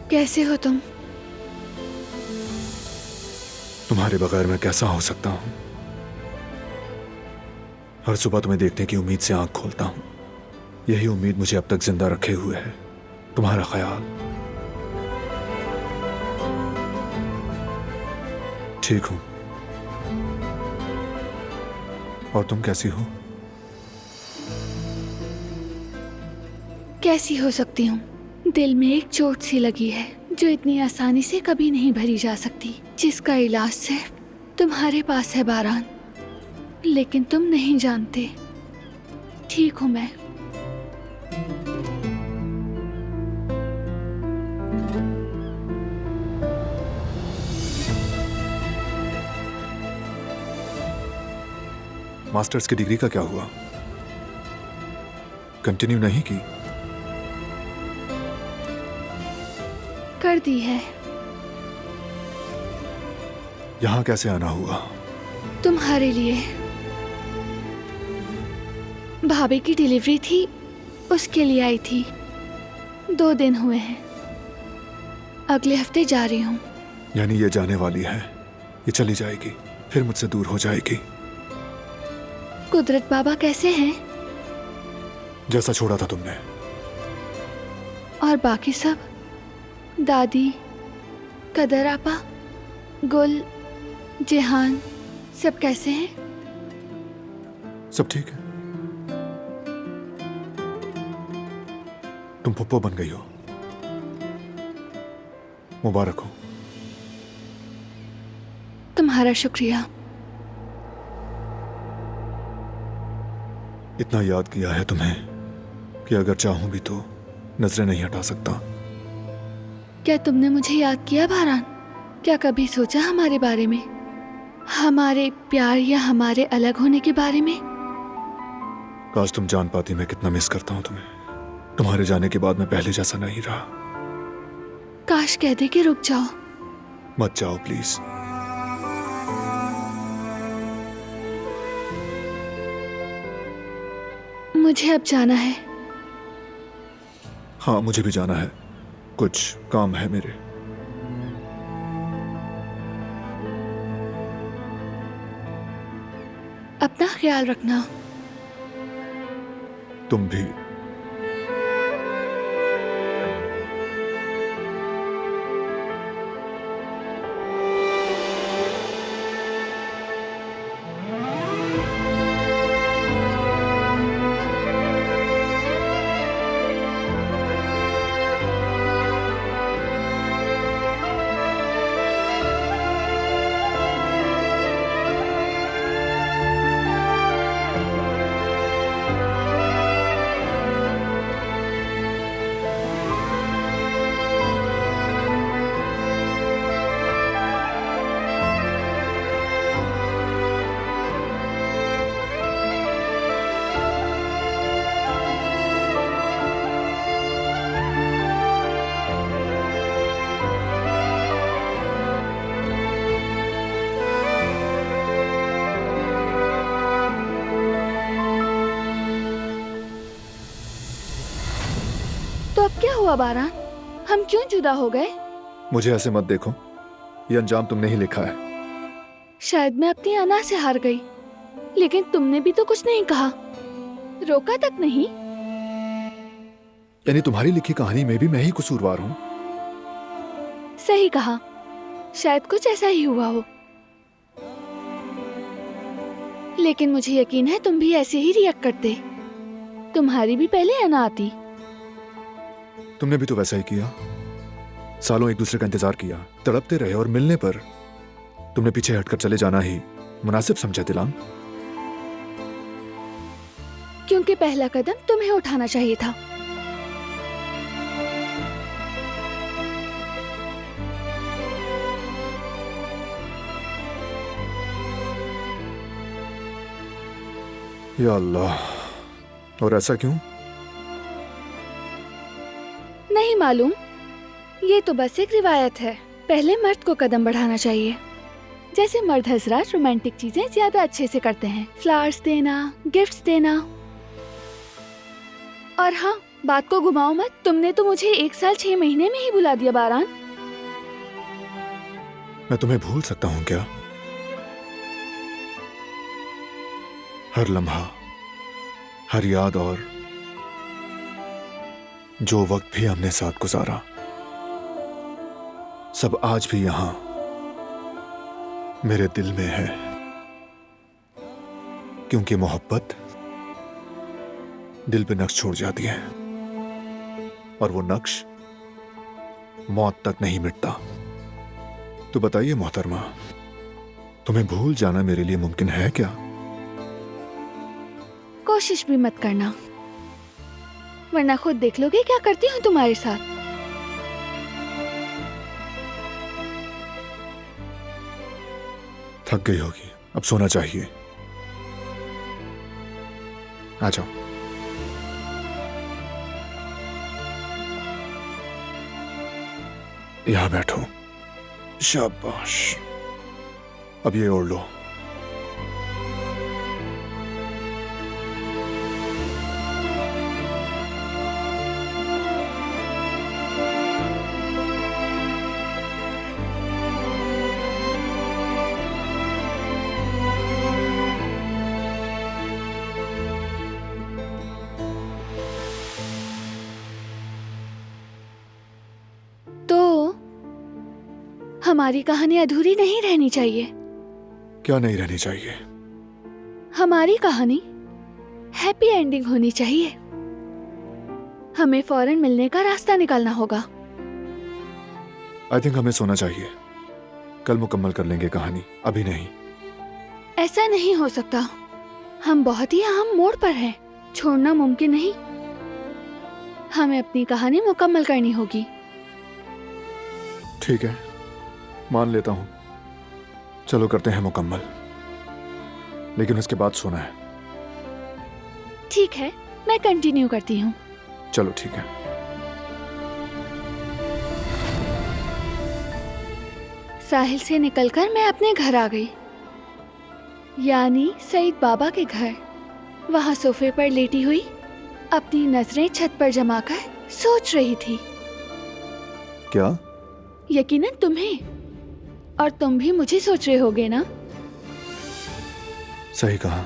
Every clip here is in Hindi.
कैसे हो तुम? तुम्हारे बगैर मैं कैसा हो सकता हूं? हर सुबह तुम्हें देखने की उम्मीद से आंख खोलता हूं। यही उम्मीद मुझे अब तक जिंदा रखे हुए है, तुम्हारा ख्याल। ठीक हूं। और तुम कैसी हो? कैसी हो सकती हूँ? दिल में एक चोट सी लगी है जो इतनी आसानी से कभी नहीं भरी जा सकती, जिसका इलाज सिर्फ तुम्हारे पास है बारान। लेकिन तुम नहीं जानते, ठीक हूँ मैं। मास्टर्स की डिग्री का क्या हुआ? कंटिन्यू नहीं की? कर दी है। यहां कैसे आना हुआ? तुम्हारे लिए। भाभी की डिलीवरी थी, उसके लिए आई थी। 2 दिन हुए हैं। अगले हफ्ते जा रही हूँ। यानी ये जाने वाली है, ये चली जाएगी, फिर मुझसे दूर हो जाएगी। कुदरत बाबा कैसे हैं? जैसा छोड़ा था तुमने। और बाकी सब? दादी, कदर आपा, गुल, जेहान, सब कैसे हैं? सब ठीक है। तुम पप्पो बन गई हो, मुबारक हो। तुम्हारा शुक्रिया। इतना याद किया है तुम्हें कि अगर चाहूं भी तो नजरें नहीं हटा सकता। क्या तुमने मुझे याद किया बारान? क्या कभी सोचा हमारे बारे में, हमारे प्यार या हमारे अलग होने के बारे में? काश तुम जान पाती मैं कितना मिस करता हूं तुम्हें। तुम्हारे जाने के बाद मैं पहले जैसा नहीं रहा। काश कह दे कि रुक जाओ। मत जाओ प्लीज। मुझे अब जाना है। हाँ, मुझे भी जाना है, कुछ काम है मेरे। अपना ख्याल रखना। तुम भी। तो अब क्या हुआ बारान? हम क्यों जुदा हो गए? मुझे ऐसे मत देखो, ये अंजाम तुमने ही लिखा है। शायद मैं अपनी अना से हार गई, लेकिन तुमने भी तो कुछ नहीं कहा, रोका तक नहीं। यानी तुम्हारी लिखी कहानी में भी मैं ही कसूरवार हूं? सही कहा, शायद कुछ ऐसा ही हुआ हो। लेकिन मुझे यकीन है तुम भी ऐसे ही रिएक्ट करते। तुम्हारी भी पहले अना आती। तुमने भी तो वैसा ही किया। सालों एक दूसरे का इंतजार किया, तड़पते रहे, और मिलने पर तुमने पीछे हटकर चले जाना ही मुनासिब समझा दिलान। क्योंकि पहला कदम तुम्हें उठाना चाहिए था। या अल्लाह, और ऐसा क्यों? नहीं मालूम, ये तो बस एक रिवायत है। पहले मर्द को कदम बढ़ाना चाहिए। जैसे मर्द हजरात रोमांटिक चीजें ज्यादा अच्छे से करते हैं, फ्लावर्स देना, गिफ्ट्स देना। और हाँ, बात को घुमाओ मत। तुमने तो मुझे 1 साल 6 महीने में ही भुला दिया बारान। मैं तुम्हें भूल सकता हूं क्या? हर लम्हा, हर याद और जो वक्त भी हमने साथ गुजारा, सब आज भी यहां मेरे दिल में है। क्योंकि मोहब्बत दिल पे नक्श छोड़ जाती है और वो नक्श मौत तक नहीं मिटता। तो बताइए मोहतरमा, तुम्हें भूल जाना मेरे लिए मुमकिन है क्या? कोशिश भी मत करना, वरना खुद देख लोगे क्या करती हूँ तुम्हारे साथ। थक गई होगी, अब सोना चाहिए। आ जाओ। यहां बैठो। शाबाश, अब ये ओढ़ लो। हमारी कहानी अधूरी नहीं रहनी चाहिए। क्या नहीं रहनी चाहिए? हमारी कहानी हैप्पी एंडिंग होनी चाहिए। हमें फौरन मिलने का रास्ता निकालना होगा। आई थिंक हमें सोना चाहिए। कल मुकम्मल कर लेंगे कहानी, अभी नहीं। ऐसा नहीं हो सकता, हम बहुत ही अहम मोड़ पर हैं। छोड़ना मुमकिन नहीं। हमें अपनी कहानी मुकम्मल करनी होगी। ठीक है, मान लेता हूं। चलो करते हैं मुकम्मल, लेकिन उसके बाद सोना है। ठीक है, मैं कंटिन्यू करती हूँ। चलो ठीक है। साहिल से निकलकर मैं अपने घर आ गई, यानी सईद बाबा के घर। वहाँ सोफे पर लेटी हुई अपनी नजरें छत पर जमाकर सोच रही थी। क्या? यकीनन तुम्हें, और तुम भी मुझे सोच रहे होगे ना? सही कहा,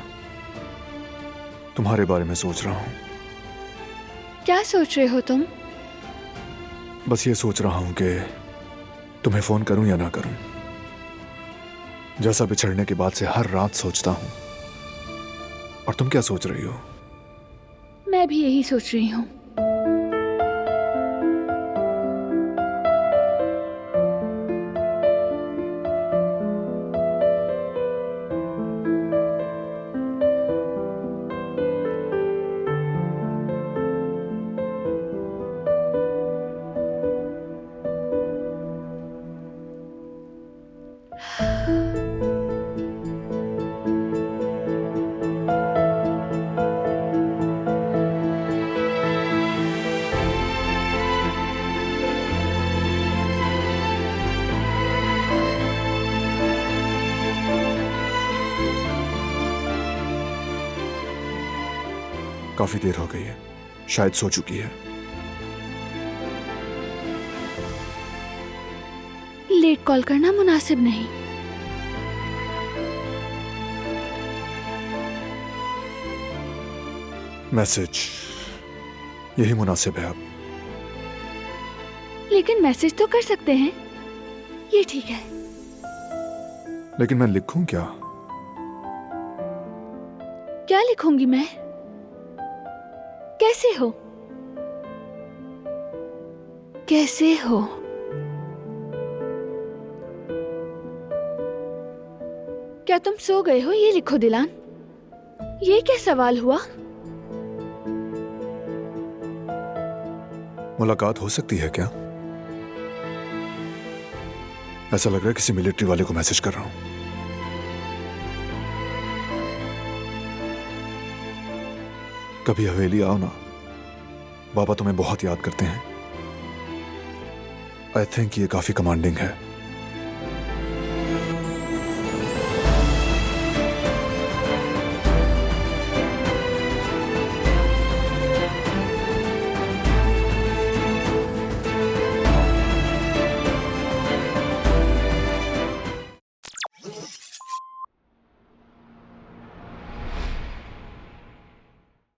तुम्हारे बारे में सोच रहा हूं। क्या सोच रहे हो तुम? बस ये सोच रहा हूं कि तुम्हें फोन करूं या ना करूं। जैसा बिछड़ने के बाद से हर रात सोचता हूं। और तुम क्या सोच रही हो? मैं भी यही सोच रही हूँ। काफी देर हो गई है, शायद सो चुकी है। लेट कॉल करना मुनासिब नहीं। मैसेज, यही मुनासिब है अब। लेकिन मैसेज तो कर सकते हैं, ये ठीक है। लेकिन मैं लिखूं क्या? क्या लिखूंगी मैं? कैसे हो? कैसे हो? क्या तुम सो गए हो? ये लिखो दिलान। ये क्या सवाल हुआ? मुलाकात हो सकती है क्या? ऐसा लग रहा है किसी मिलिट्री वाले को मैसेज कर रहा हूं। कभी हवेली आओ ना, बाबा तुम्हें बहुत याद करते हैं। आई थिंक ये काफी कमांडिंग है।